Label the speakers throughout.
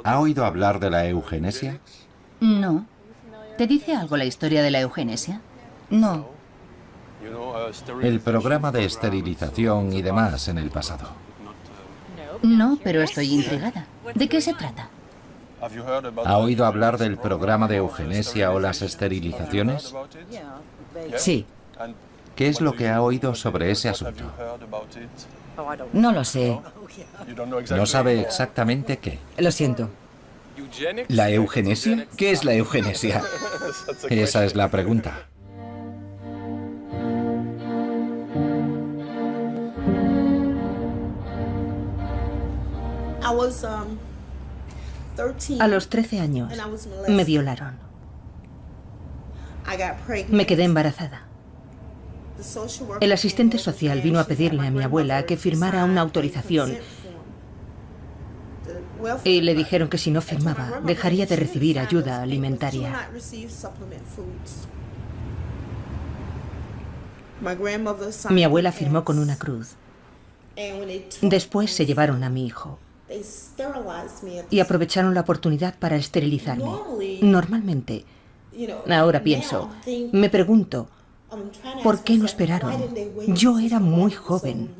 Speaker 1: ¿Ha oído hablar de la eugenesia?
Speaker 2: No. ¿Te dice algo la historia de la eugenesia?
Speaker 3: No.
Speaker 1: El programa de esterilización y demás en el pasado.
Speaker 2: No, pero estoy intrigada. ¿De qué se trata?
Speaker 1: ¿Ha oído hablar del programa de eugenesia o las esterilizaciones?
Speaker 3: Sí.
Speaker 1: ¿Qué es lo que ha oído sobre ese asunto?
Speaker 3: No lo sé.
Speaker 1: No sabe exactamente qué.
Speaker 3: Lo siento.
Speaker 4: ¿La eugenesia? ¿Qué es la eugenesia?
Speaker 1: Esa es la pregunta.
Speaker 3: A los 13 años me violaron. Me quedé embarazada. El asistente social vino a pedirle a mi abuela que firmara una autorización y le dijeron que si no firmaba, dejaría de recibir ayuda alimentaria. Mi abuela firmó con una cruz. Después se llevaron a mi hijo y aprovecharon la oportunidad para esterilizarme. Normalmente, ahora pienso, me pregunto, ¿por qué lo esperaron? Yo era muy joven.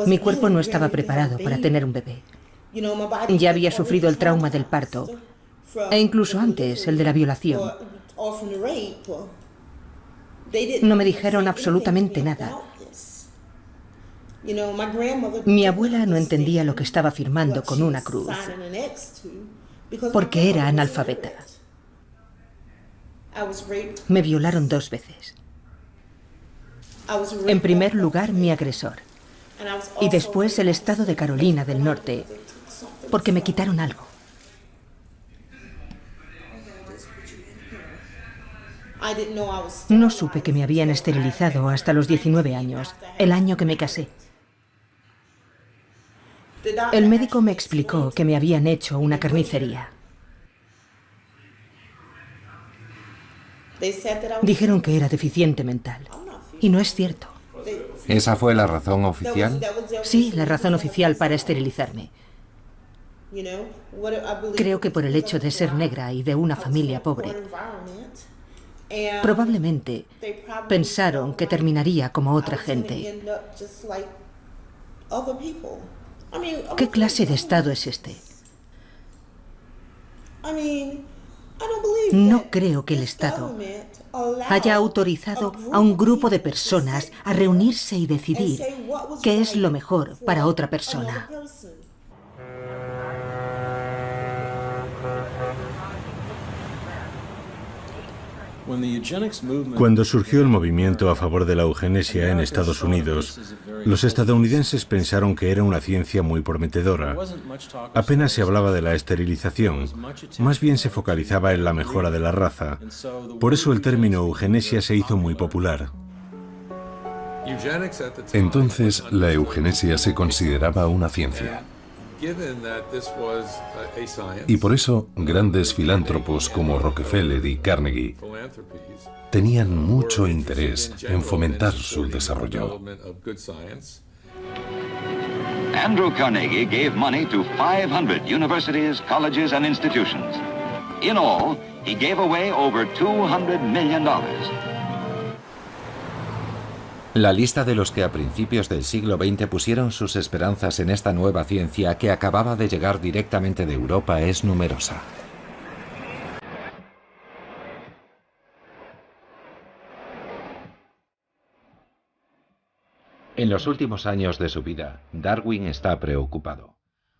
Speaker 3: Mi cuerpo no estaba preparado para tener un bebé. Ya había sufrido el trauma del parto, e incluso antes el de la violación. No me dijeron absolutamente nada. Mi abuela no entendía lo que estaba firmando con una cruz, porque era analfabeta. Me violaron 2 veces. En primer lugar, mi agresor. Y después el estado de Carolina del Norte, porque me quitaron algo. No supe que me habían esterilizado hasta los 19 años, el año que me casé. El médico me explicó que me habían hecho una carnicería. Dijeron que era deficiente mental. Y no es cierto.
Speaker 1: ¿Esa fue la razón oficial?
Speaker 3: Sí, la razón oficial para esterilizarme. Creo que por el hecho de ser negra y de una familia pobre. Probablemente pensaron que terminaría como otra gente. ¿Qué clase de estado es este? No creo que el Estado haya autorizado a un grupo de personas a reunirse y decidir qué es lo mejor para otra persona.
Speaker 5: Cuando surgió el movimiento a favor de la eugenesia en Estados Unidos, los estadounidenses pensaron que era una ciencia muy prometedora. Apenas se hablaba de la esterilización, más bien se focalizaba en la mejora de la raza. Por eso el término eugenesia se hizo muy popular.
Speaker 6: Entonces, la eugenesia se consideraba una ciencia. Y por eso, grandes filántropos como Rockefeller y Carnegie tenían mucho interés en fomentar su desarrollo.
Speaker 7: Andrew Carnegie gave money to 500 universities, colleges, and institutions. In all, he gave away over $200 million.
Speaker 1: La lista de los que a principios del siglo XX pusieron sus esperanzas en esta nueva ciencia que acababa de llegar directamente de Europa es numerosa. En los últimos años de su vida, Darwin está preocupado.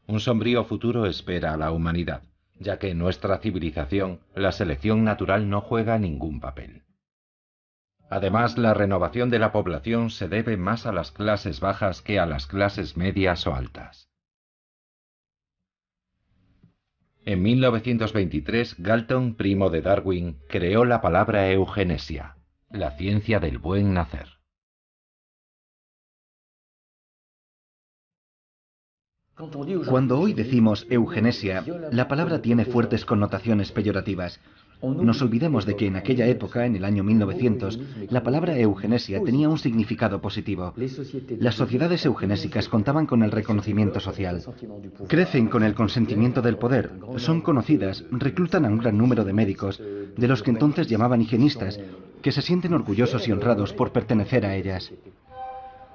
Speaker 1: Un sombrío futuro espera a la humanidad, ya que en nuestra civilización la selección natural no juega ningún papel. Además, la renovación de la población se debe más a las clases bajas que a las clases medias o altas. En 1923, Galton, primo de Darwin, creó la palabra eugenesia, la ciencia del buen nacer.
Speaker 8: Cuando hoy decimos eugenesia, la palabra tiene fuertes connotaciones peyorativas. nos olvidemos de que en aquella época, en el año 1900, la palabra eugenesia tenía un significado positivo. Las sociedades eugenésicas contaban con el reconocimiento social. Crecen con el consentimiento del poder, son conocidas, reclutan a un gran número de médicos, de los que entonces llamaban higienistas, que se sienten orgullosos y honrados por pertenecer a ellas.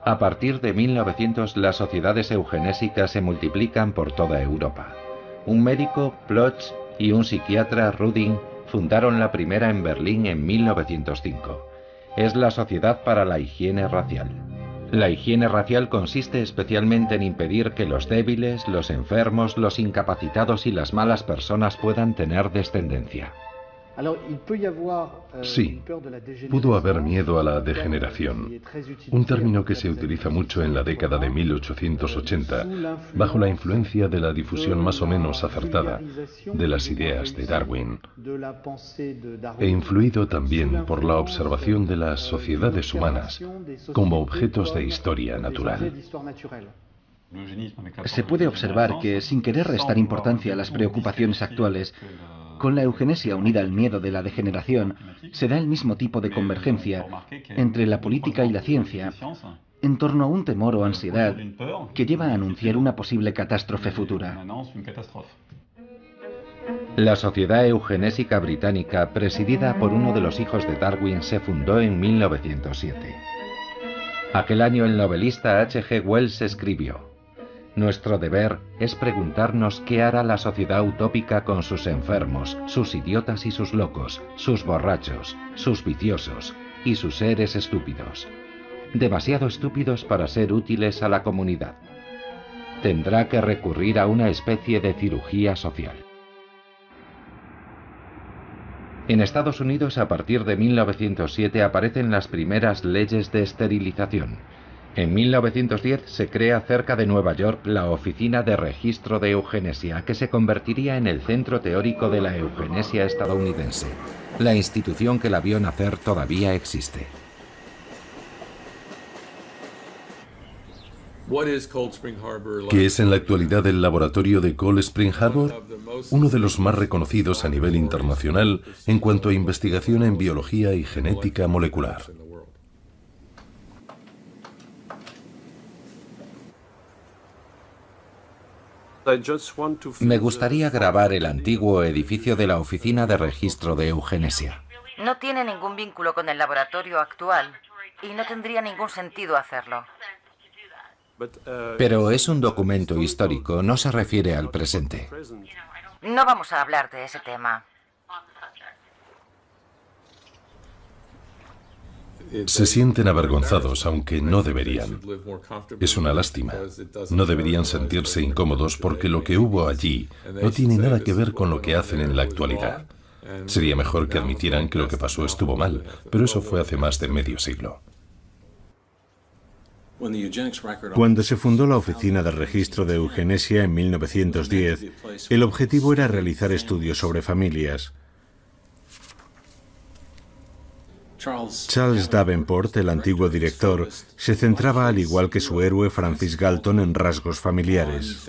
Speaker 1: A partir de 1900, las sociedades eugenésicas se multiplican por toda Europa. Un médico, Plotz, y un psiquiatra, Rudin, fundaron la primera en Berlín en 1905. Es la Sociedad para la Higiene Racial. La higiene racial consiste especialmente en impedir que los débiles, los enfermos, los incapacitados y las malas personas puedan tener descendencia.
Speaker 6: Sí, pudo haber miedo a la degeneración, un término que se utiliza mucho en la década de 1880, bajo la influencia de la difusión más o menos acertada de las ideas de Darwin, e influido también por la observación de las sociedades humanas como objetos de historia natural.
Speaker 8: Se puede observar que, sin querer restar importancia a las preocupaciones actuales, con la eugenesia unida al miedo de la degeneración, se da el mismo tipo de convergencia entre la política y la ciencia en torno a un temor o ansiedad que lleva a anunciar una posible catástrofe futura.
Speaker 1: La Sociedad Eugenésica Británica, presidida por uno de los hijos de Darwin, se fundó en 1907. Aquel año el novelista H.G. Wells escribió: «Nuestro deber es preguntarnos qué hará la sociedad utópica con sus enfermos, sus idiotas y sus locos, sus borrachos, sus viciosos y sus seres estúpidos. Demasiado estúpidos para ser útiles a la comunidad. Tendrá que recurrir a una especie de cirugía social». En Estados Unidos, a partir de 1907, aparecen las primeras leyes de esterilización. En 1910 se crea cerca de Nueva York la Oficina de Registro de Eugenesia, que se convertiría en el centro teórico de la eugenesia estadounidense. La institución que la vio nacer todavía existe.
Speaker 6: ¿Qué es en la actualidad el laboratorio de Cold Spring Harbor? Uno de los más reconocidos a nivel internacional en cuanto a investigación en biología y genética molecular.
Speaker 1: Me gustaría grabar el antiguo edificio de la Oficina de Registro de Eugenesia.
Speaker 2: No tiene ningún vínculo con el laboratorio actual y no tendría ningún sentido hacerlo.
Speaker 1: Pero es un documento histórico, no se refiere al presente.
Speaker 2: No vamos a hablar de ese tema.
Speaker 6: Se sienten avergonzados, aunque no deberían. Es una lástima. No deberían sentirse incómodos porque lo que hubo allí no tiene nada que ver con lo que hacen en la actualidad. Sería mejor que admitieran que lo que pasó estuvo mal, pero eso fue hace más de medio siglo.
Speaker 5: Cuando se fundó la Oficina de Registro de Eugenesia en 1910, el objetivo era realizar estudios sobre familias. Charles Davenport, el antiguo director, se centraba, al igual que su héroe Francis Galton, en rasgos familiares.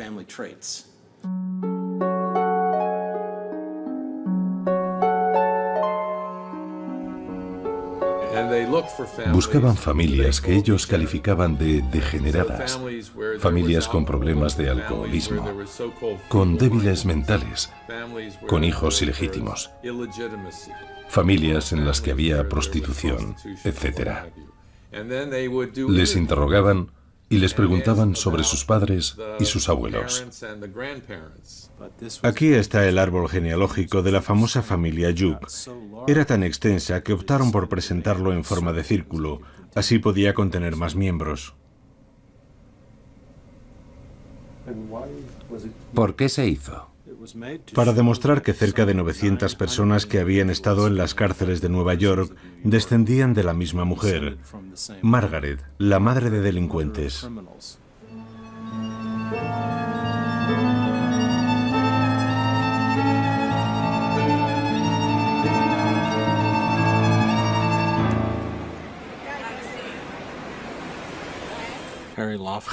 Speaker 6: Buscaban familias que ellos calificaban de degeneradas, familias con problemas de alcoholismo, con débiles mentales, con hijos ilegítimos, familias en las que había prostitución, etc. Les interrogaban y les preguntaban sobre sus padres y sus abuelos.
Speaker 5: Aquí está el árbol genealógico de la famosa familia Yup. Era tan extensa que optaron por presentarlo en forma de círculo, así podía contener más miembros.
Speaker 1: ¿Por qué se hizo?
Speaker 5: Para demostrar que cerca de 900 personas que habían estado en las cárceles de Nueva York descendían de la misma mujer, Margaret, la madre de delincuentes.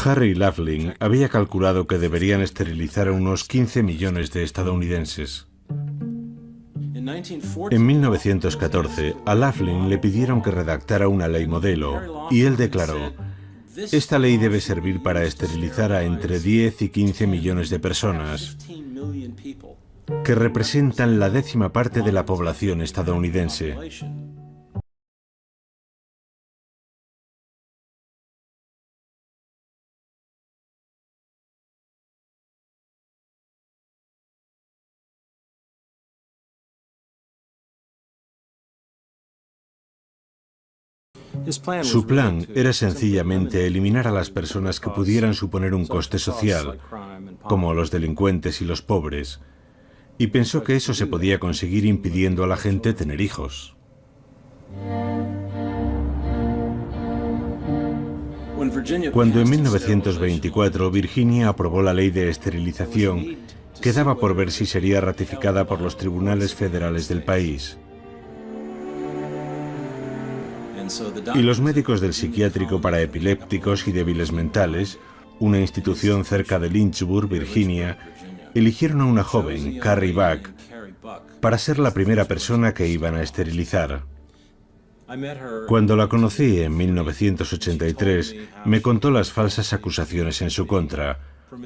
Speaker 5: Harry Laughlin había calculado que deberían esterilizar a unos 15 millones de estadounidenses. En 1914, a Laughlin le pidieron que redactara una ley modelo, y él declaró: esta ley debe servir para esterilizar a entre 10 y 15 millones de personas, que representan la 10ª parte de la población estadounidense. Su plan era sencillamente eliminar a las personas que pudieran suponer un coste social, como los delincuentes y los pobres, y pensó que eso se podía conseguir impidiendo a la gente tener hijos. Cuando en 1924 Virginia aprobó la ley de esterilización, quedaba por ver si sería ratificada por los tribunales federales del país. Y los médicos del psiquiátrico para epilépticos y débiles mentales, una institución cerca de Lynchburg, Virginia, eligieron a una joven, Carrie Buck, para ser la primera persona que iban a esterilizar. Cuando la conocí en 1983, me contó las falsas acusaciones en su contra: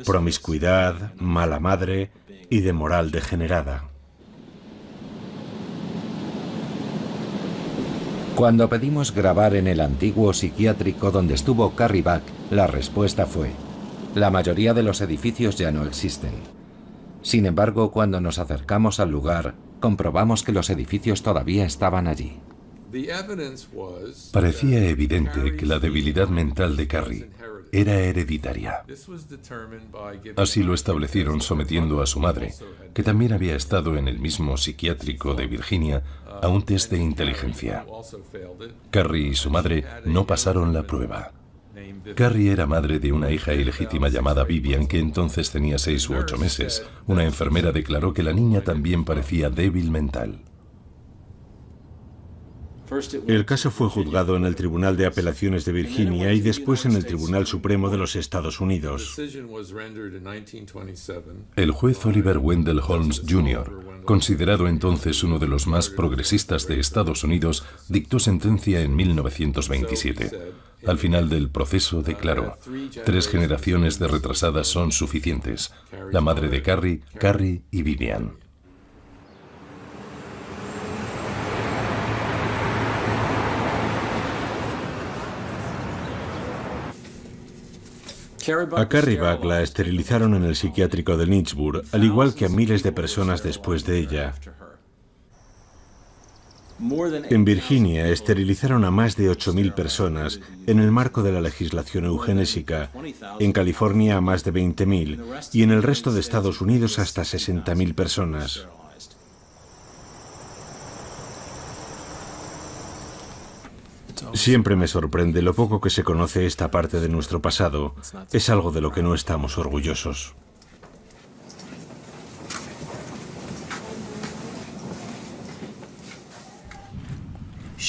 Speaker 5: promiscuidad, mala madre y de moral degenerada.
Speaker 1: Cuando pedimos grabar en el antiguo psiquiátrico donde estuvo Carrie Buck, la respuesta fue: la mayoría de los edificios ya no existen. Sin embargo, cuando nos acercamos al lugar, comprobamos que los edificios todavía estaban allí.
Speaker 6: Parecía evidente que la debilidad mental de Carrie era hereditaria. Así lo establecieron sometiendo a su madre, que también había estado en el mismo psiquiátrico de Virginia, a un test de inteligencia. Carrie y su madre no pasaron la prueba. Carrie era madre de una hija ilegítima llamada Vivian, que entonces tenía 6 u 8 meses. Una enfermera declaró que la niña también parecía débil mental.
Speaker 5: El caso fue juzgado en el Tribunal de Apelaciones de Virginia y después en el Tribunal Supremo de los Estados Unidos.
Speaker 6: El juez Oliver Wendell Holmes Jr., considerado entonces uno de los más progresistas de Estados Unidos, dictó sentencia en 1927. Al final del proceso declaró: 3 generaciones de retrasadas son suficientes. La madre de Carrie, Carrie y Vivian.
Speaker 5: A Carrie Buck la esterilizaron en el psiquiátrico de Lynchburg, al igual que a miles de personas después de ella. En Virginia esterilizaron a más de 8.000 personas en el marco de la legislación eugenésica, en California a más de 20.000 y en el resto de Estados Unidos hasta 60.000 personas. Siempre me sorprende lo poco que se conoce esta parte de nuestro pasado. Es algo de lo que no estamos orgullosos.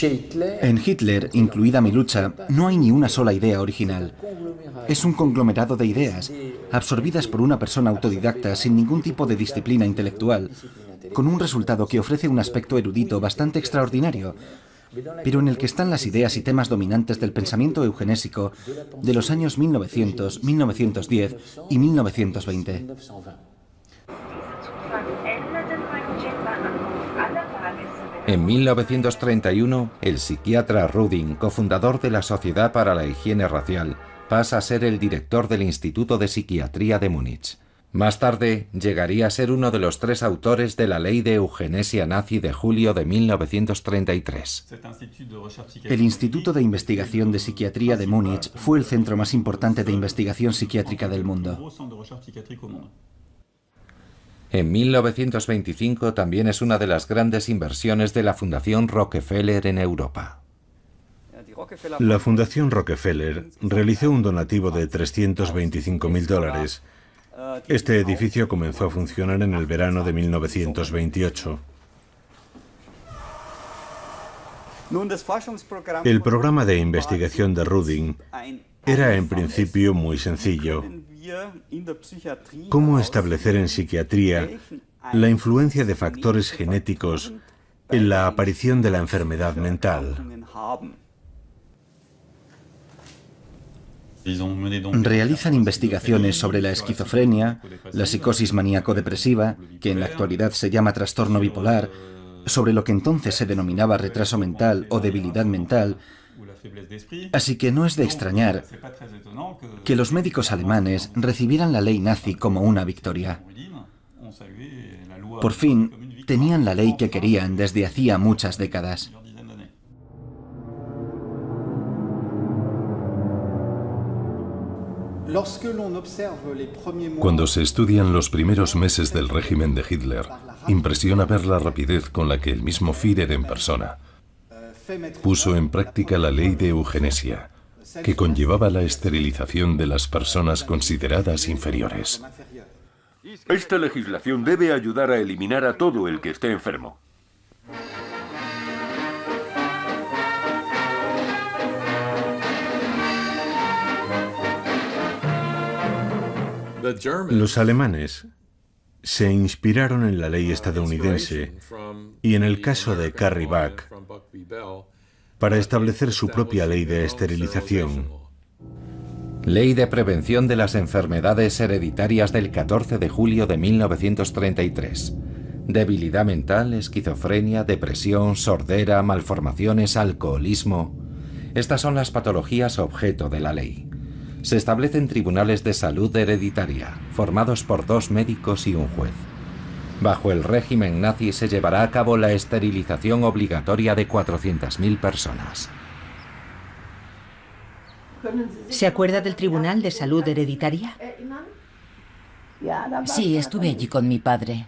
Speaker 8: En Hitler, incluida mi lucha, no hay ni una sola idea original. Es un conglomerado de ideas, absorbidas por una persona autodidacta sin ningún tipo de disciplina intelectual, con un resultado que ofrece un aspecto erudito bastante extraordinario, pero en el que están las ideas y temas dominantes del pensamiento eugenésico de los años 1900, 1910 y 1920.
Speaker 1: En 1931, el psiquiatra Rudin, cofundador de la Sociedad para la Higiene Racial, pasa a ser el director del Instituto de Psiquiatría de Múnich. Más tarde, llegaría a ser uno de los 3 autores de la ley de eugenesia nazi de julio de 1933.
Speaker 8: El Instituto de Investigación de Psiquiatría de Múnich fue el centro más importante de investigación psiquiátrica del mundo.
Speaker 1: En 1925 también es una de las grandes inversiones de la Fundación Rockefeller en Europa.
Speaker 5: La Fundación Rockefeller realizó un donativo de $325.000. Este edificio comenzó a funcionar en el verano de 1928. El programa de investigación de Rudin era en principio muy sencillo. ¿Cómo establecer en psiquiatría la influencia de factores genéticos en la aparición de la enfermedad mental.
Speaker 8: Realizan investigaciones sobre la esquizofrenia, la psicosis maníaco-depresiva, que en la actualidad se llama trastorno bipolar, sobre lo que entonces se denominaba retraso mental o debilidad mental. Así que no es de extrañar que los médicos alemanes recibieran la ley nazi como una victoria. Por fin, tenían la ley que querían desde hacía muchas décadas.
Speaker 6: Cuando se estudian los primeros meses del régimen de Hitler, impresiona ver la rapidez con la que el mismo Führer en persona puso en práctica la ley de eugenesia, que conllevaba la esterilización de las personas consideradas inferiores.
Speaker 9: Esta legislación debe ayudar a eliminar a todo el que esté enfermo.
Speaker 5: Los alemanes se inspiraron en la ley estadounidense y en el caso de Carrie Buck para establecer su propia ley de esterilización.
Speaker 1: Ley de Prevención de las Enfermedades Hereditarias del 14 de julio de 1933. Debilidad mental, esquizofrenia, depresión, sordera, malformaciones, alcoholismo. Estas son las patologías objeto de la ley. Se establecen tribunales de salud hereditaria, formados por 2 médicos y un juez. Bajo el régimen nazi se llevará a cabo la esterilización obligatoria de 400.000 personas.
Speaker 3: ¿Se acuerda del Tribunal de Salud Hereditaria?
Speaker 10: Sí, estuve allí con mi padre.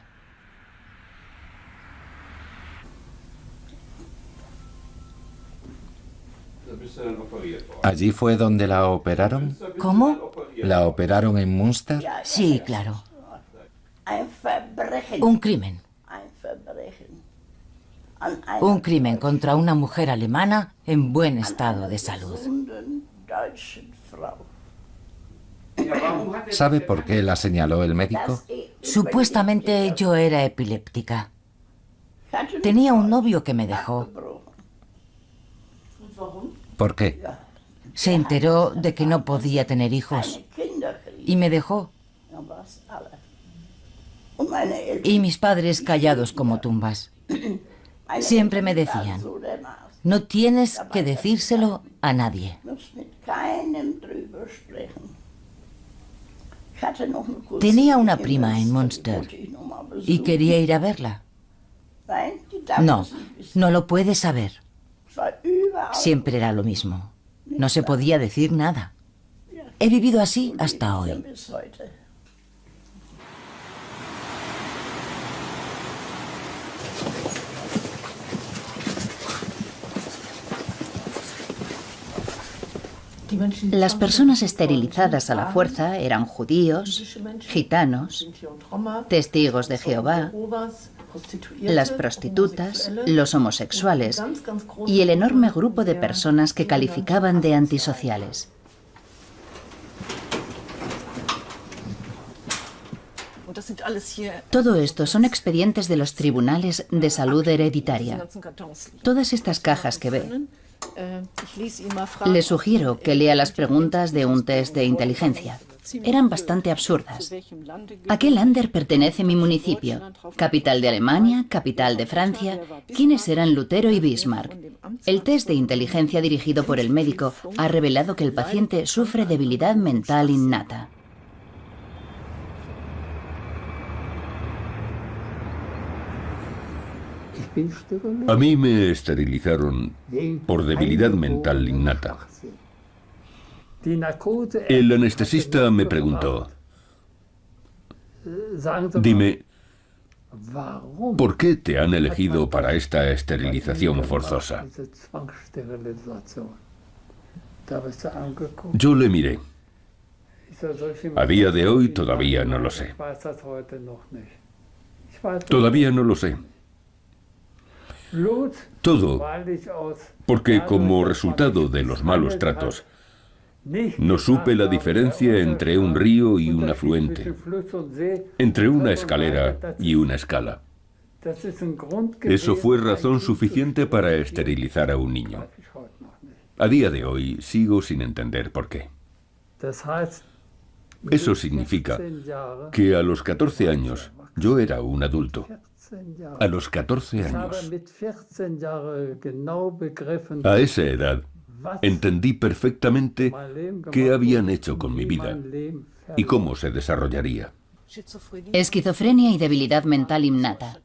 Speaker 1: ¿Allí fue donde la operaron?
Speaker 10: ¿Cómo?
Speaker 1: ¿La operaron en Münster?
Speaker 10: Sí, claro. Un crimen. Un crimen contra una mujer alemana en buen estado de salud.
Speaker 1: ¿Sabe por qué la señaló el médico?
Speaker 10: Supuestamente yo era epiléptica. Tenía un novio que me dejó.
Speaker 1: ¿Por qué?
Speaker 10: Se enteró de que no podía tener hijos y me dejó. Y mis padres callados como tumbas. Siempre me decían, no tienes que decírselo a nadie. Tenía una prima en Münster y quería ir a verla. No, no lo puedes saber. Siempre era lo mismo. No se podía decir nada. He vivido así hasta hoy.
Speaker 11: Las personas esterilizadas a la fuerza eran judíos, gitanos, testigos de Jehová, las prostitutas, los homosexuales y el enorme grupo de personas que calificaban de antisociales. Todo esto son expedientes de los tribunales de salud hereditaria. Todas estas cajas que ve. Le sugiero que lea las preguntas de un test de inteligencia. Eran bastante absurdas. ¿A qué Länder pertenece mi municipio? ¿Capital de Alemania? ¿Capital de Francia? ¿Quiénes eran Lutero y Bismarck? El test de inteligencia dirigido por el médico ha revelado que el paciente sufre debilidad mental innata.
Speaker 9: A mí me esterilizaron por debilidad mental innata. El anestesista me preguntó, dime, ¿por qué te han elegido para esta esterilización forzosa? Yo le miré. A día de hoy todavía no lo sé. Todavía no lo sé. Todo porque como resultado de los malos tratos, No supe la diferencia entre un río y un afluente, entre una escalera y una escala. Eso fue razón suficiente para esterilizar a un niño. A día de hoy sigo sin entender por qué. Eso significa que a los 14 años yo era un adulto. A los 14 años. A esa edad entendí perfectamente qué habían hecho con mi vida y cómo se desarrollaría.
Speaker 11: Esquizofrenia y debilidad mental innata.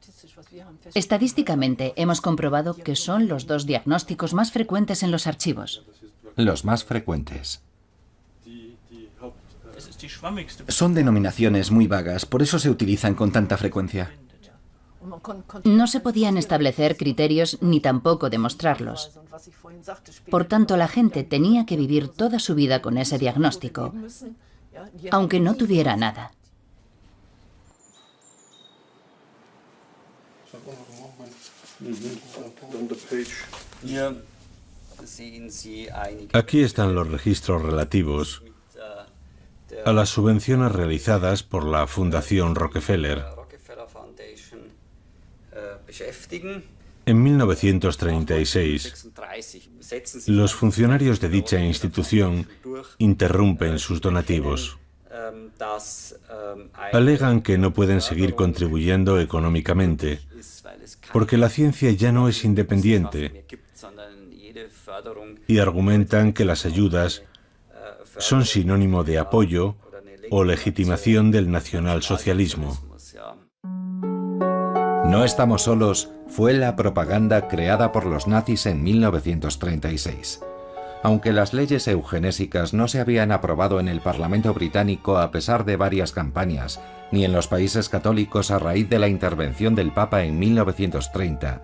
Speaker 11: Estadísticamente hemos comprobado que son los dos diagnósticos más frecuentes en los archivos.
Speaker 1: Los más frecuentes.
Speaker 8: Son denominaciones muy vagas, por eso se utilizan con tanta frecuencia.
Speaker 11: No se podían establecer criterios ni tampoco demostrarlos. Por tanto, la gente tenía que vivir toda su vida con ese diagnóstico, aunque no tuviera nada.
Speaker 5: Aquí están los registros relativos a las subvenciones realizadas por la Fundación Rockefeller. En 1936, los funcionarios de dicha institución interrumpen sus donativos. Alegan que no pueden seguir contribuyendo económicamente porque la ciencia ya no es independiente y argumentan que las ayudas son sinónimo de apoyo o legitimación del nacionalsocialismo.
Speaker 1: No estamos solos fue la propaganda creada por los nazis en 1936. Aunque las leyes eugenésicas no se habían aprobado en el Parlamento británico a pesar de varias campañas, ni en los países católicos a raíz de la intervención del Papa en 1930,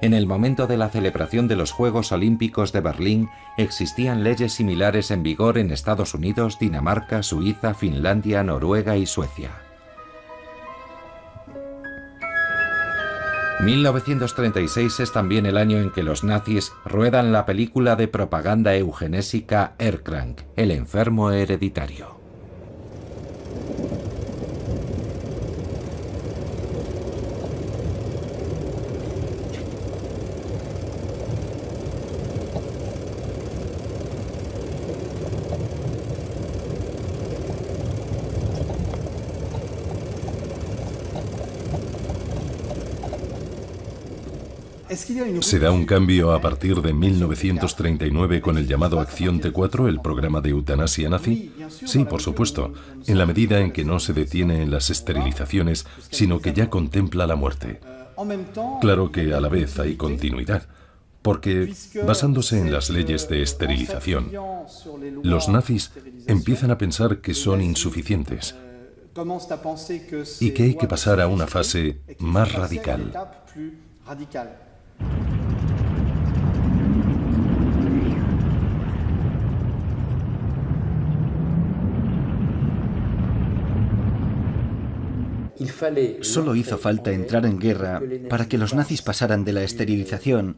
Speaker 1: en el momento de la celebración de los Juegos Olímpicos de Berlín existían leyes similares en vigor en Estados Unidos, Dinamarca, Suiza, Finlandia, Noruega y Suecia. 1936 es también el año en que los nazis ruedan la película de propaganda eugenésica Erkrank, el enfermo hereditario.
Speaker 6: ¿Se da un cambio a partir de 1939 con el llamado Acción T4, el programa de eutanasia nazi? Sí, por supuesto, en la medida en que no se detiene en las esterilizaciones, sino que ya contempla la muerte. Claro que a la vez hay continuidad, porque basándose en las leyes de esterilización, los nazis empiezan a pensar que son insuficientes y que hay que pasar a una fase más radical.
Speaker 8: Solo hizo falta entrar en guerra para que los nazis pasaran de la esterilización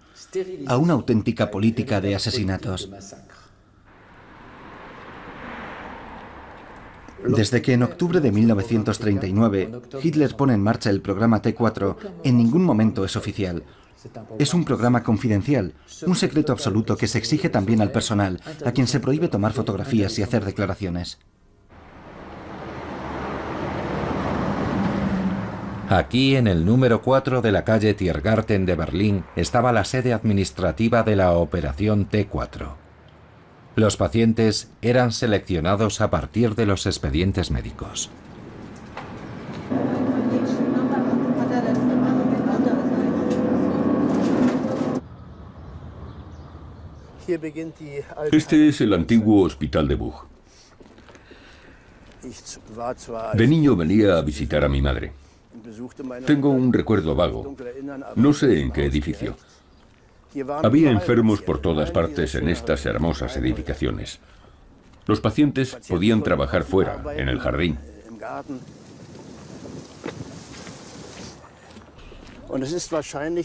Speaker 8: a una auténtica política de asesinatos. Desde que en octubre de 1939 Hitler pone en marcha el programa T4, en ningún momento es oficial. Es un programa confidencial, un secreto absoluto que se exige también al personal, a quien se prohíbe tomar fotografías y hacer declaraciones.
Speaker 1: Aquí, en el número 4 de la calle Tiergarten de Berlín, estaba la sede administrativa de la Operación T4. Los pacientes eran seleccionados a partir de los expedientes médicos.
Speaker 9: Este es el antiguo hospital de Buch. De niño venía a visitar a mi madre. Tengo un recuerdo vago. No sé en qué edificio. Había enfermos por todas partes en estas hermosas edificaciones. Los pacientes podían trabajar fuera, en el jardín.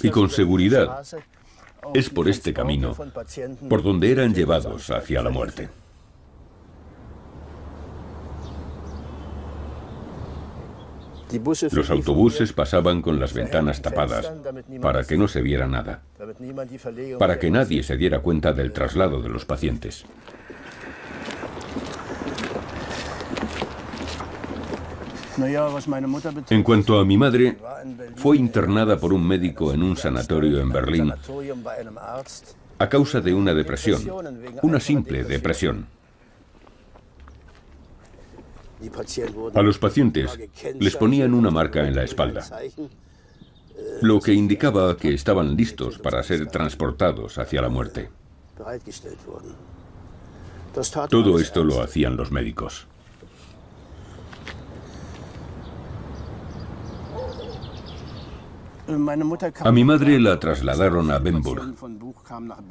Speaker 9: Y con seguridad es por este camino por donde eran llevados hacia la muerte. Los autobuses pasaban con las ventanas tapadas para que no se viera nada, para que nadie se diera cuenta del traslado de los pacientes. En cuanto a mi madre, fue internada por un médico en un sanatorio en Berlín a causa de una depresión, una simple depresión. A los pacientes les ponían una marca en la espalda, lo que indicaba que estaban listos para ser transportados hacia la muerte. Todo esto lo hacían los médicos. A mi madre la trasladaron a Bernburg,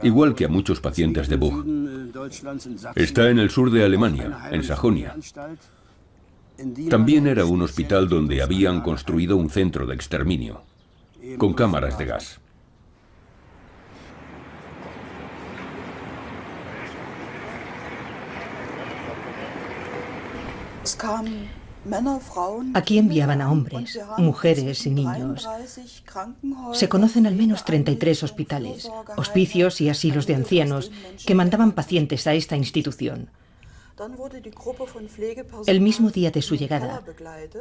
Speaker 9: igual que a muchos pacientes de Buch. Está en el sur de Alemania, en Sajonia. También era un hospital donde habían construido un centro de exterminio, con cámaras de gas.
Speaker 3: Aquí enviaban a hombres, mujeres y niños. Se conocen al menos 33 hospitales, hospicios y asilos de ancianos que mandaban pacientes a esta institución. El mismo día de su llegada,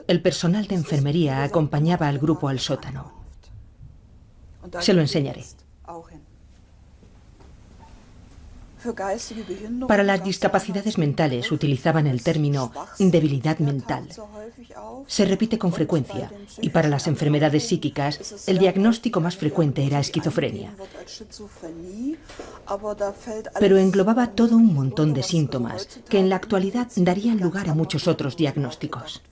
Speaker 3: el personal de enfermería acompañaba al grupo al sótano. Se lo enseñaré. Para las discapacidades mentales utilizaban el término debilidad mental. Se repite con frecuencia y para las enfermedades psíquicas el diagnóstico más frecuente era esquizofrenia. Pero englobaba todo un montón de síntomas que en la actualidad darían lugar a muchos otros diagnósticos.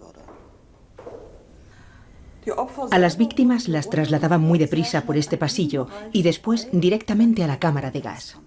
Speaker 3: A las víctimas las trasladaban muy deprisa por este pasillo y después directamente a la cámara de gas.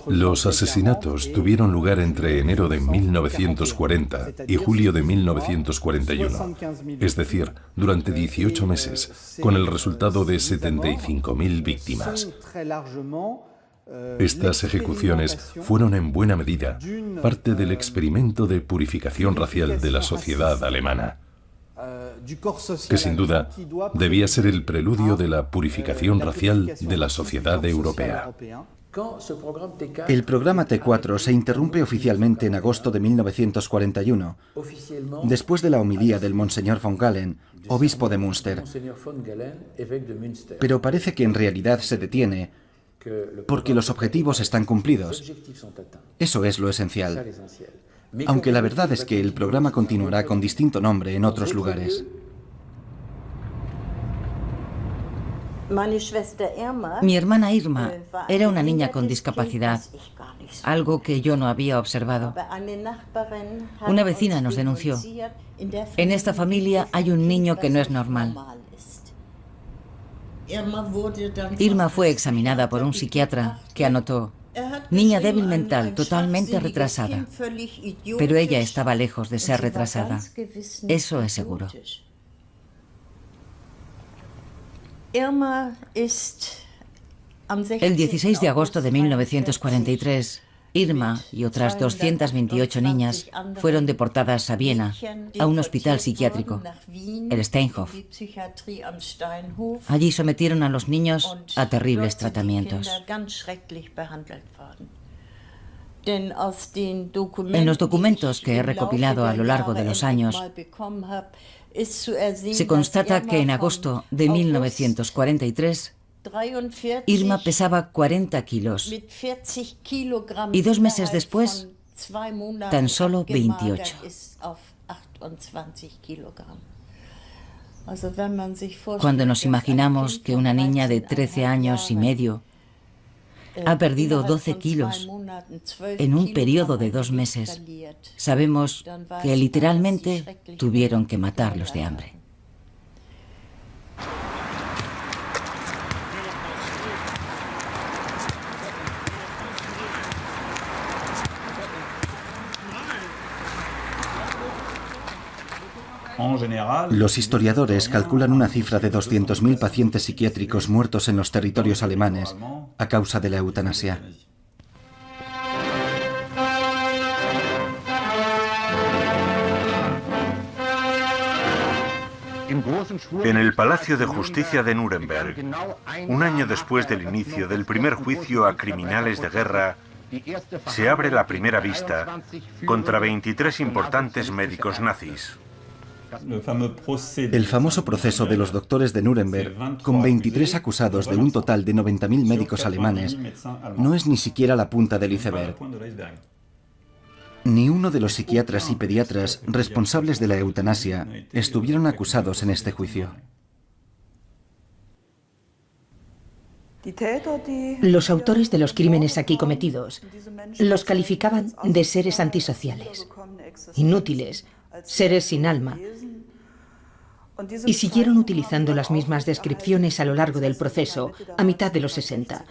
Speaker 6: Los asesinatos tuvieron lugar entre enero de 1940 y julio de 1941, es decir, durante 18 meses, con el resultado de 75.000 víctimas. Estas ejecuciones fueron en buena medida parte del experimento de purificación racial de la sociedad alemana, que sin duda debía ser el preludio de la purificación racial de la sociedad europea.
Speaker 8: El programa T4 se interrumpe oficialmente en agosto de 1941, después de la homilía del Monseñor von Galen, obispo de Münster. Pero parece que en realidad se detiene porque los objetivos están cumplidos. Eso es lo esencial. Aunque la verdad es que el programa continuará con distinto nombre en otros lugares.
Speaker 10: Mi hermana Irma era una niña con discapacidad, algo que yo no había observado. Una vecina nos denunció. En esta familia hay un niño que no es normal. Irma fue examinada por un psiquiatra que anotó: niña débil mental, totalmente retrasada. Pero ella estaba lejos de ser retrasada. Eso es seguro. El 16 de agosto de 1943, Irma y otras 228 niñas fueron deportadas a Viena, a un hospital psiquiátrico, el Steinhof. Allí sometieron a los niños a terribles tratamientos. En los documentos que he recopilado a lo largo de los años, se constata que en agosto de 1943, Irma pesaba 40 kilos y 2 meses después, tan solo 28. Cuando nos imaginamos que una niña de 13 años y medio Ha perdido 12 kilos en un periodo de 2 meses. Sabemos que literalmente tuvieron que matarlos de hambre.
Speaker 8: Los historiadores calculan una cifra de 200.000 pacientes psiquiátricos muertos en los territorios alemanes a causa de la eutanasia.
Speaker 5: En el Palacio de Justicia de Nuremberg, un año después del inicio del primer juicio a criminales de guerra, se abre la primera vista contra 23 importantes médicos nazis.
Speaker 8: El famoso proceso de los doctores de Nuremberg, con 23 acusados de un total de 90.000 médicos alemanes, no es ni siquiera la punta del iceberg. Ni uno de los psiquiatras y pediatras responsables de la eutanasia estuvieron acusados en este juicio.
Speaker 3: Los autores de los crímenes aquí cometidos los calificaban de seres antisociales, inútiles, seres sin alma, y siguieron utilizando las mismas descripciones a lo largo del proceso, a mitad de los 60.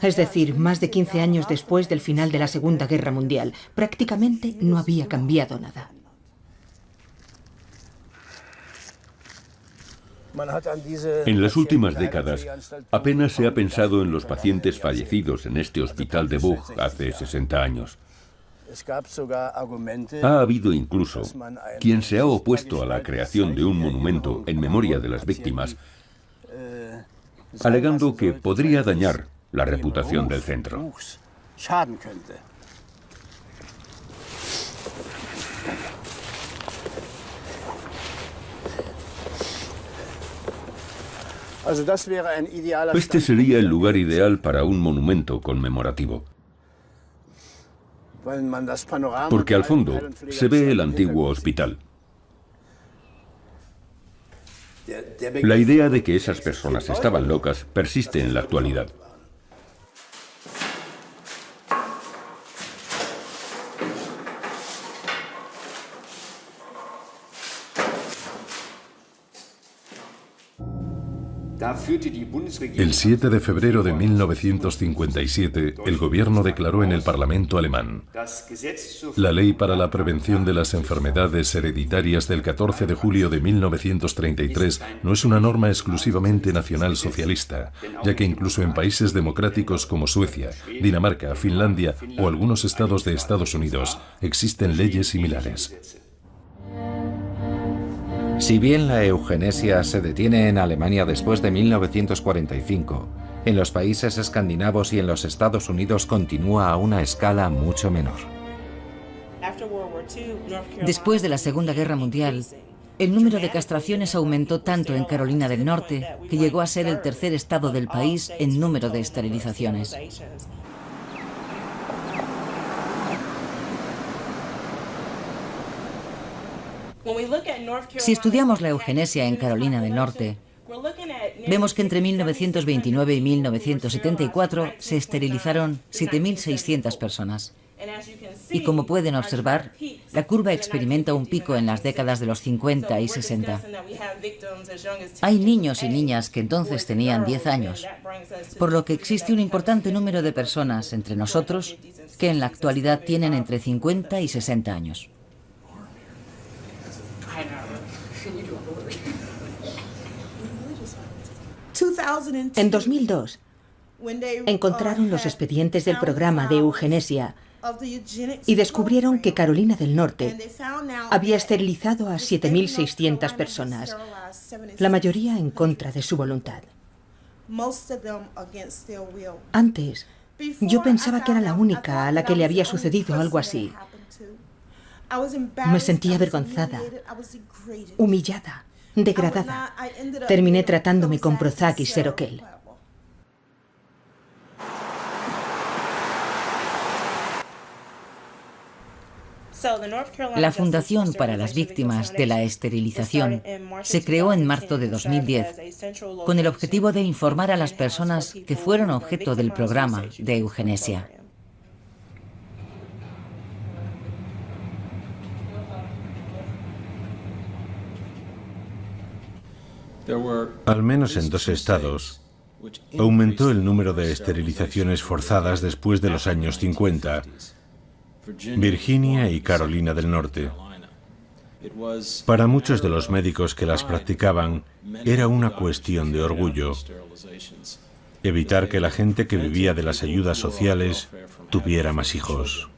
Speaker 3: Es decir, más de 15 años después del final de la Segunda Guerra Mundial. Prácticamente no había cambiado nada.
Speaker 9: En las últimas décadas, apenas se ha pensado en los pacientes fallecidos en este hospital de Buch hace 60 años. Ha habido incluso quien se ha opuesto a la creación de un monumento en memoria de las víctimas, alegando que podría dañar la reputación del centro. Este sería el lugar ideal para un monumento conmemorativo, porque al fondo se ve el antiguo hospital. La idea de que esas personas estaban locas persiste en la actualidad.
Speaker 6: El 7 de febrero de 1957, el gobierno declaró en el Parlamento alemán: la ley para la prevención de las enfermedades hereditarias del 14 de julio de 1933 no es una norma exclusivamente nacional socialista, ya que incluso en países democráticos como Suecia, Dinamarca, Finlandia o algunos estados de Estados Unidos existen leyes similares.
Speaker 1: Si bien la eugenesia se detiene en Alemania después de 1945, en los países escandinavos y en los Estados Unidos continúa a una escala mucho menor.
Speaker 10: Después de la Segunda Guerra Mundial, el número de castraciones aumentó tanto en Carolina del Norte que llegó a ser el tercer estado del país en número de esterilizaciones. Si estudiamos la eugenesia en Carolina del Norte, vemos que entre 1929 y 1974 se esterilizaron 7.600 personas. Y como pueden observar, la curva experimenta un pico en las décadas de los 50 y 60. Hay niños y niñas que entonces tenían 10 años, por lo que existe un importante número de personas entre nosotros que en la actualidad tienen entre 50 y 60 años.
Speaker 3: En 2002, encontraron los expedientes del programa de eugenesia y descubrieron que Carolina del Norte había esterilizado a 7.600 personas, la mayoría en contra de su voluntad. Antes, yo pensaba que era la única a la que le había sucedido algo así. Me sentía avergonzada, humillada, degradada. Terminé tratándome con Prozac y Seroquel.
Speaker 10: La Fundación para las Víctimas de la Esterilización se creó en marzo de 2010 con el objetivo de informar a las personas que fueron objeto del programa de eugenesia.
Speaker 5: Al menos en 2 estados, aumentó el número de esterilizaciones forzadas después de los años 50, Virginia y Carolina del Norte. Para muchos de los médicos que las practicaban, era una cuestión de orgullo. Evitar que la gente que vivía de las ayudas sociales tuviera más hijos.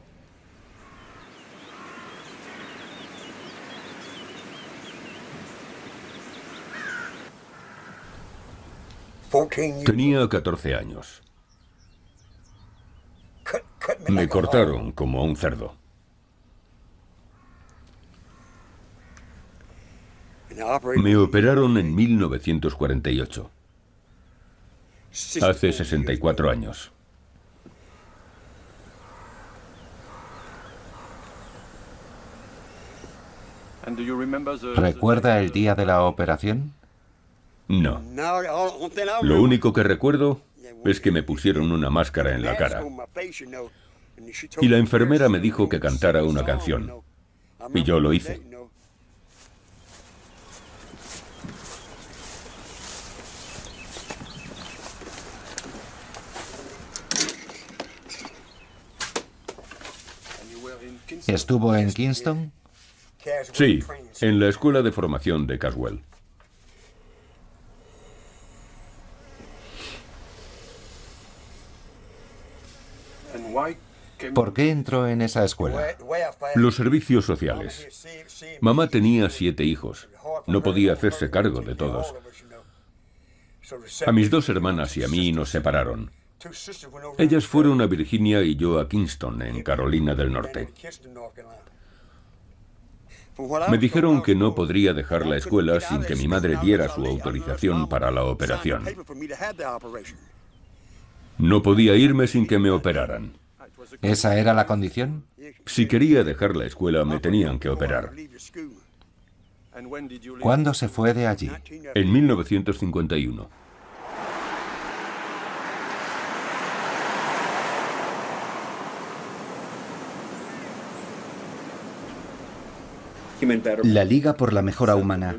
Speaker 9: Tenía 14 años. Me cortaron como a un cerdo. Me operaron en 1948. Hace 64 años.
Speaker 1: ¿Recuerda el día de la operación?
Speaker 9: No. Lo único que recuerdo es que me pusieron una máscara en la cara. Y la enfermera me dijo que cantara una canción. Y yo lo hice.
Speaker 1: ¿Estuvo en Kingston?
Speaker 9: Sí, en la escuela de formación de Caswell.
Speaker 1: ¿Por qué entró en esa escuela?
Speaker 9: Los servicios sociales. Mamá tenía 7 hijos. No podía hacerse cargo de todos. A mis 2 hermanas y a mí nos separaron. Ellas fueron a Virginia y yo a Kingston, en Carolina del Norte. Me dijeron que no podría dejar la escuela sin que mi madre diera su autorización para la operación. No podía irme sin que me operaran.
Speaker 1: ¿Esa era la condición?
Speaker 9: Si quería dejar la escuela, me tenían que operar.
Speaker 1: ¿Cuándo se fue de allí?
Speaker 9: En 1951.
Speaker 8: La Liga por la Mejora Humana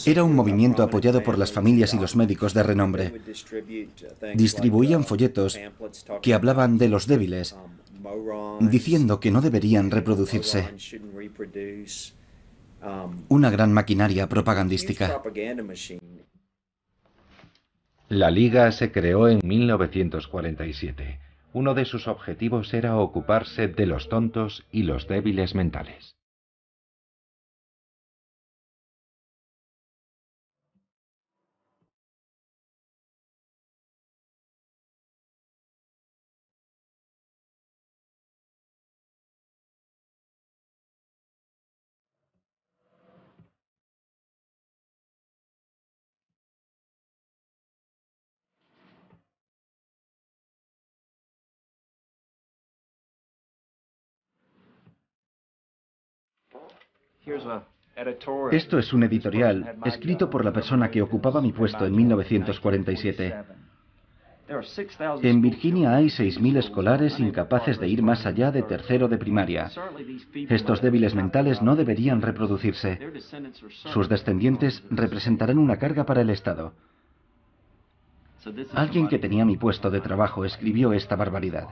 Speaker 8: era un movimiento apoyado por las familias y los médicos de renombre. Distribuían folletos que hablaban de los débiles, diciendo que no deberían reproducirse. Una gran maquinaria propagandística.
Speaker 1: La Liga se creó en 1947. Uno de sus objetivos era ocuparse de los tontos y los débiles mentales.
Speaker 8: Esto es un editorial escrito por la persona que ocupaba mi puesto en 1947. En Virginia hay 6.000 escolares incapaces de ir más allá de tercero de primaria. Estos débiles mentales no deberían reproducirse. Sus descendientes representarán una carga para el Estado. Alguien que tenía mi puesto de trabajo escribió esta barbaridad.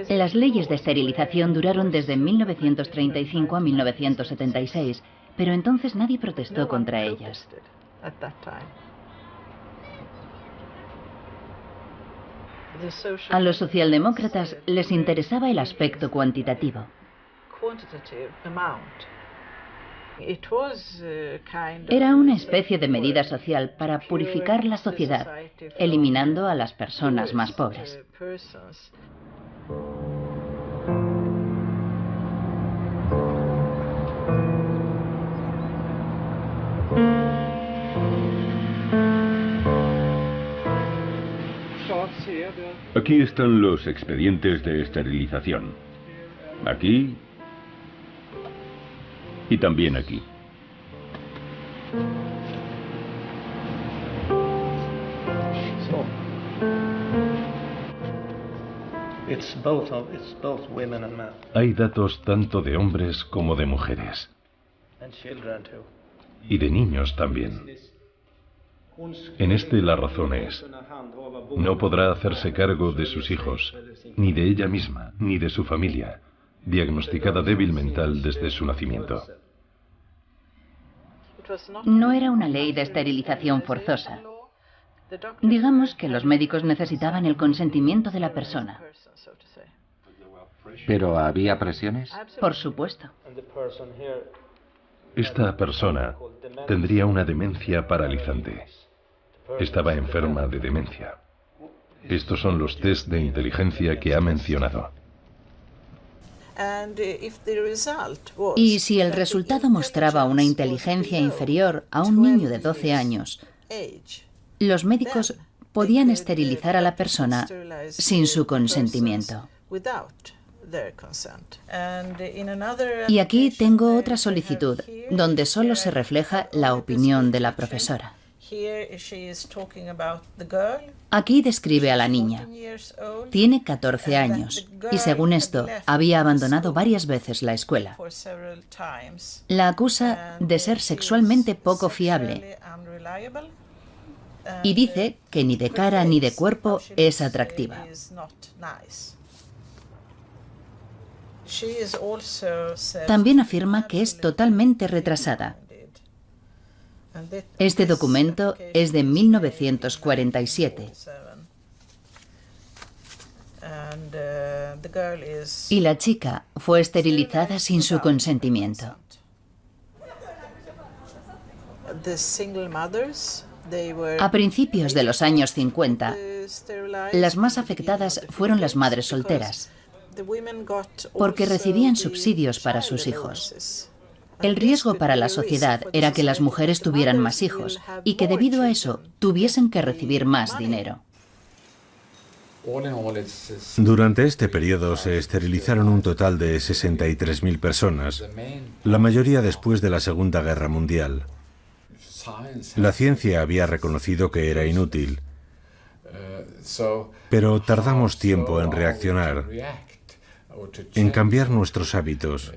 Speaker 11: Las leyes de esterilización duraron desde 1935 a 1976, pero entonces nadie protestó contra ellas. A los socialdemócratas les interesaba el aspecto cuantitativo. Era una especie de medida social para purificar la sociedad, eliminando a las personas más pobres.
Speaker 9: Aquí están los expedientes de esterilización. Aquí y también aquí.
Speaker 6: Hay datos tanto de hombres como de mujeres. Y de niños también. En este la razón es, no podrá hacerse cargo de sus hijos, ni de ella misma, ni de su familia, diagnosticada débil mental desde su nacimiento.
Speaker 11: No era una ley de esterilización forzosa. Digamos que los médicos necesitaban el consentimiento de la persona.
Speaker 1: ¿Pero había presiones?
Speaker 11: Por supuesto.
Speaker 6: Esta persona tendría una demencia paralizante. Estaba enferma de demencia. Estos son los test de inteligencia que ha mencionado.
Speaker 11: Y si el resultado mostraba una inteligencia inferior a un niño de 12 años, los médicos podían esterilizar a la persona sin su consentimiento. Y aquí tengo otra solicitud, donde solo se refleja la opinión de la profesora. Aquí describe a la niña. Tiene 14 años y, según esto, había abandonado varias veces la escuela. La acusa de ser sexualmente poco fiable y dice que ni de cara ni de cuerpo es atractiva. También afirma que es totalmente retrasada. Este documento es de 1947. Y la chica fue esterilizada sin su consentimiento. A principios de los años 50, las más afectadas fueron las madres solteras, porque recibían subsidios para sus hijos. El riesgo para la sociedad era que las mujeres tuvieran más hijos y que debido a eso tuviesen que recibir más dinero.
Speaker 5: Durante este periodo se esterilizaron un total de 63.000 personas, la mayoría después de la Segunda Guerra Mundial. La ciencia había reconocido que era inútil, pero tardamos tiempo en reaccionar, en cambiar nuestros hábitos,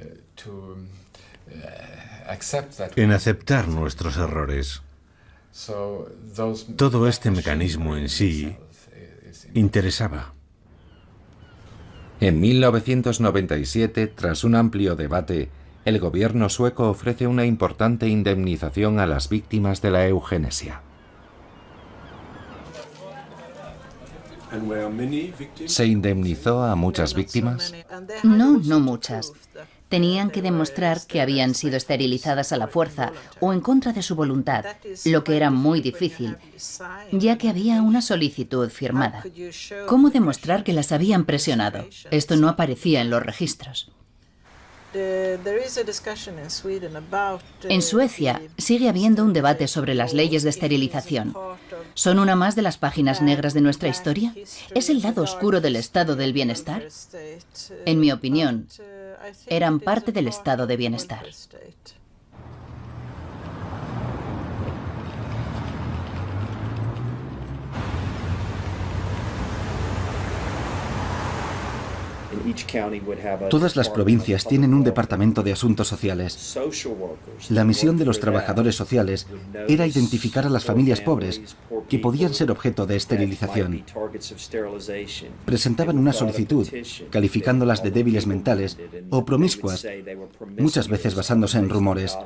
Speaker 5: en aceptar nuestros errores. Todo este mecanismo en sí interesaba.
Speaker 1: En 1997, tras un amplio debate, el gobierno sueco ofrece una importante indemnización a las víctimas de la eugenesia. ¿Se indemnizó a muchas víctimas?
Speaker 11: No, no muchas. Tenían que demostrar que habían sido esterilizadas a la fuerza o en contra de su voluntad, lo que era muy difícil, ya que había una solicitud firmada. ¿Cómo demostrar que las habían presionado? Esto no aparecía en los registros. En Suecia sigue habiendo un debate sobre las leyes de esterilización. ¿Son una más de las páginas negras de nuestra historia? ¿Es el lado oscuro del estado del bienestar? En mi opinión, eran parte del estado de bienestar.
Speaker 8: Todas las provincias tienen un departamento de asuntos sociales. La misión de los trabajadores sociales era identificar a las familias pobres que podían ser objeto de esterilización. Presentaban una solicitud, calificándolas de débiles mentales o promiscuas, muchas veces basándose en rumores.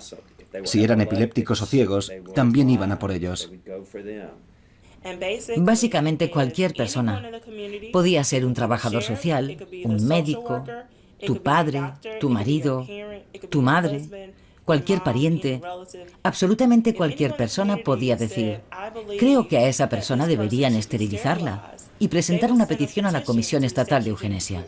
Speaker 8: Si eran epilépticos o ciegos, también iban a por ellos.
Speaker 12: Básicamente cualquier persona. Podía ser un trabajador social, un médico, tu padre, tu marido, tu madre, cualquier pariente. Absolutamente cualquier persona podía decir: creo que a esa persona deberían esterilizarla, y presentar una petición a la Comisión Estatal de Eugenesia.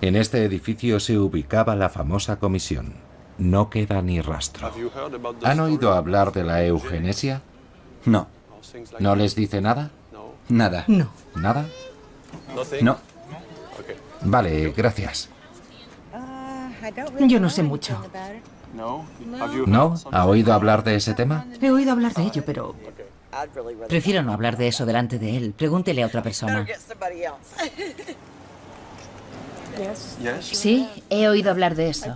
Speaker 1: En este edificio se ubicaba la famosa comisión. No queda ni rastro. ¿Han oído hablar de la eugenesia?
Speaker 8: No.
Speaker 1: ¿No les dice nada? Nada.
Speaker 3: No.
Speaker 1: ¿Nada? No. Vale, gracias.
Speaker 3: Yo no sé mucho.
Speaker 1: ¿No? ¿Ha oído hablar de ese tema?
Speaker 3: He oído hablar de ello, pero...
Speaker 12: Prefiero no hablar de eso delante de él. Pregúntele a otra persona.
Speaker 11: Sí, he oído hablar de eso.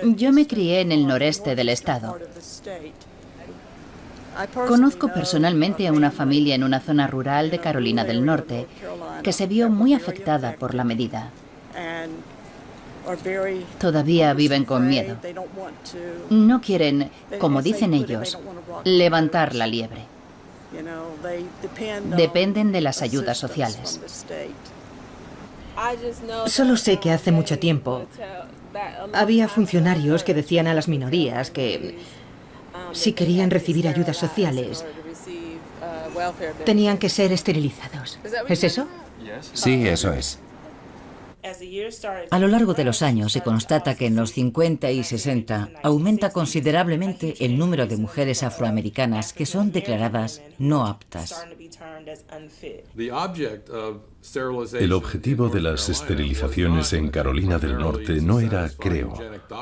Speaker 11: Yo me crié en el noreste del estado. Conozco personalmente a una familia en una zona rural de Carolina del Norte que se vio muy afectada por la medida. Todavía viven con miedo. No quieren, como dicen ellos, levantar la liebre. Dependen de las ayudas sociales.
Speaker 3: Solo sé que hace mucho tiempo había funcionarios que decían a las minorías que si querían recibir ayudas sociales tenían que ser esterilizados. ¿Es eso?
Speaker 1: Sí, eso es.
Speaker 12: A lo largo de los años se constata que en los 50 y 60 aumenta considerablemente el número de mujeres afroamericanas que son declaradas no aptas.
Speaker 6: El objetivo de las esterilizaciones en Carolina del Norte no era, creo,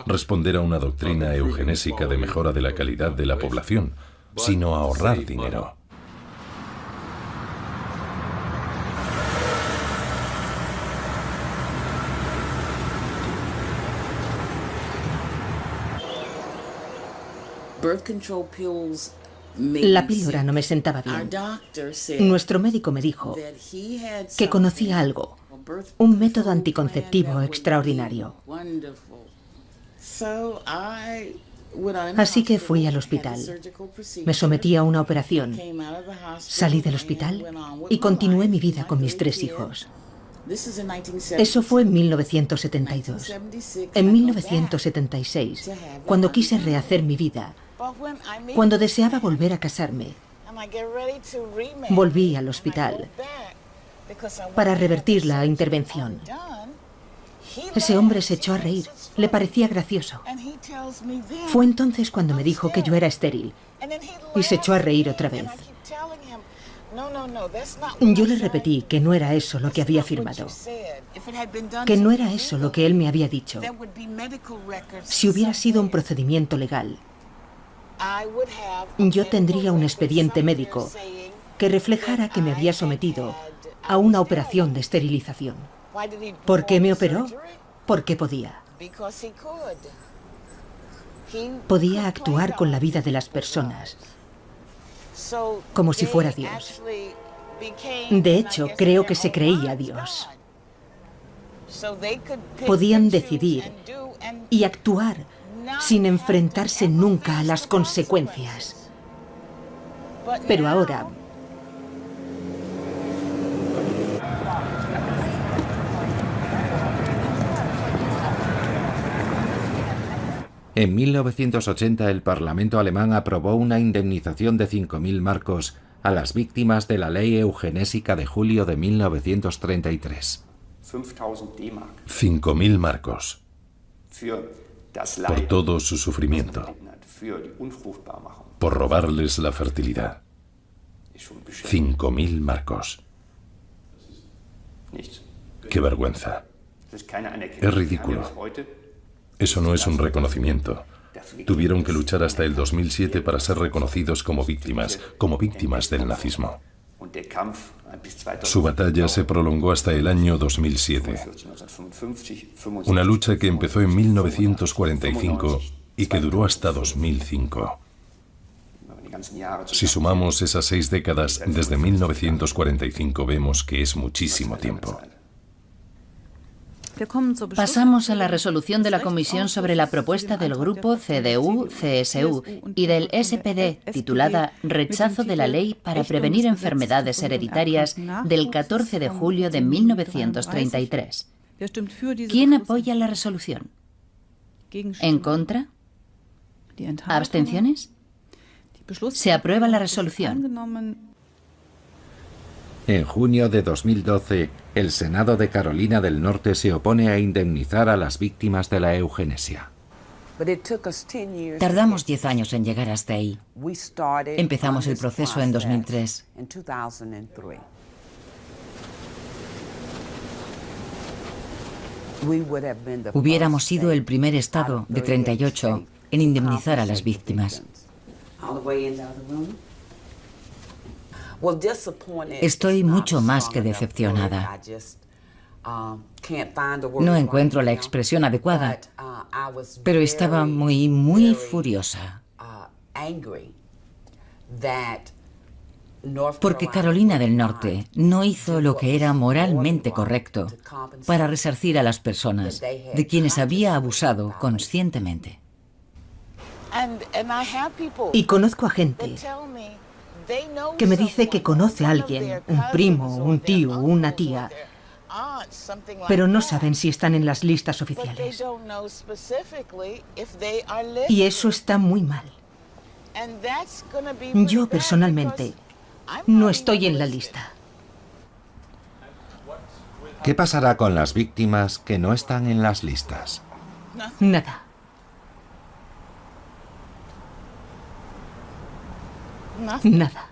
Speaker 6: responder a una doctrina eugenésica de mejora de la calidad de la población, sino ahorrar dinero.
Speaker 3: La píldora no me sentaba bien. Nuestro médico me dijo que conocía algo, un método anticonceptivo extraordinario. Así que fui al hospital. Me sometí a una operación. Salí del hospital y continué mi vida con mis 3 hijos. Eso fue en 1972. En 1976, cuando quise rehacer mi vida, cuando deseaba volver a casarme, volví al hospital para revertir la intervención. Ese hombre se echó a reír. Le parecía gracioso. Fue entonces cuando me dijo que yo era estéril y se echó a reír otra vez. Yo le repetí que no era eso lo que había afirmado, que no era eso lo que él me había dicho. Si hubiera sido un procedimiento legal, yo tendría un expediente médico que reflejara que me había sometido a una operación de esterilización. ¿Por qué me operó? Porque podía. Podía actuar con la vida de las personas, como si fuera Dios. De hecho, creo que se creía Dios. Podían decidir y actuar sin enfrentarse nunca a las consecuencias. Pero ahora...
Speaker 1: En 1980 el Parlamento alemán aprobó una indemnización de 5.000 marcos a las víctimas de la ley eugenésica de julio de 1933.
Speaker 6: 5.000 marcos. Por todo su sufrimiento. Por robarles la fertilidad. 5.000 marcos. ¡Qué vergüenza! Es ridículo. Eso no es un reconocimiento. Tuvieron que luchar hasta el 2007 para ser reconocidos como víctimas del nazismo. Su batalla se prolongó hasta el año 2007. Una lucha que empezó en 1945 y que duró hasta 2005. Si sumamos esas 6 décadas desde 1945, vemos que es muchísimo tiempo.
Speaker 11: Pasamos a la resolución de la Comisión sobre la propuesta del grupo CDU-CSU y del SPD titulada Rechazo de la ley para prevenir enfermedades hereditarias del 14 de julio de 1933. ¿Quién apoya la resolución? ¿En contra? ¿Abstenciones? Se aprueba la resolución.
Speaker 1: En junio de 2012, el Senado de Carolina del Norte se opone a indemnizar a las víctimas de la eugenesia.
Speaker 12: Tardamos 10 años en llegar hasta ahí. Empezamos el proceso en 2003. Hubiéramos sido el primer estado de 38 en indemnizar a las víctimas. Estoy mucho más que decepcionada. No encuentro la expresión adecuada, pero estaba muy furiosa. Porque Carolina del Norte no hizo lo que era moralmente correcto para resarcir a las personas de quienes había abusado conscientemente.
Speaker 3: Y conozco a gente que me dice que conoce a alguien, un primo, un tío, una tía, pero no saben si están en las listas oficiales. Y eso está muy mal. Yo personalmente no estoy en la lista.
Speaker 1: ¿Qué pasará con las víctimas que no están en las listas?
Speaker 3: Nada. Nada.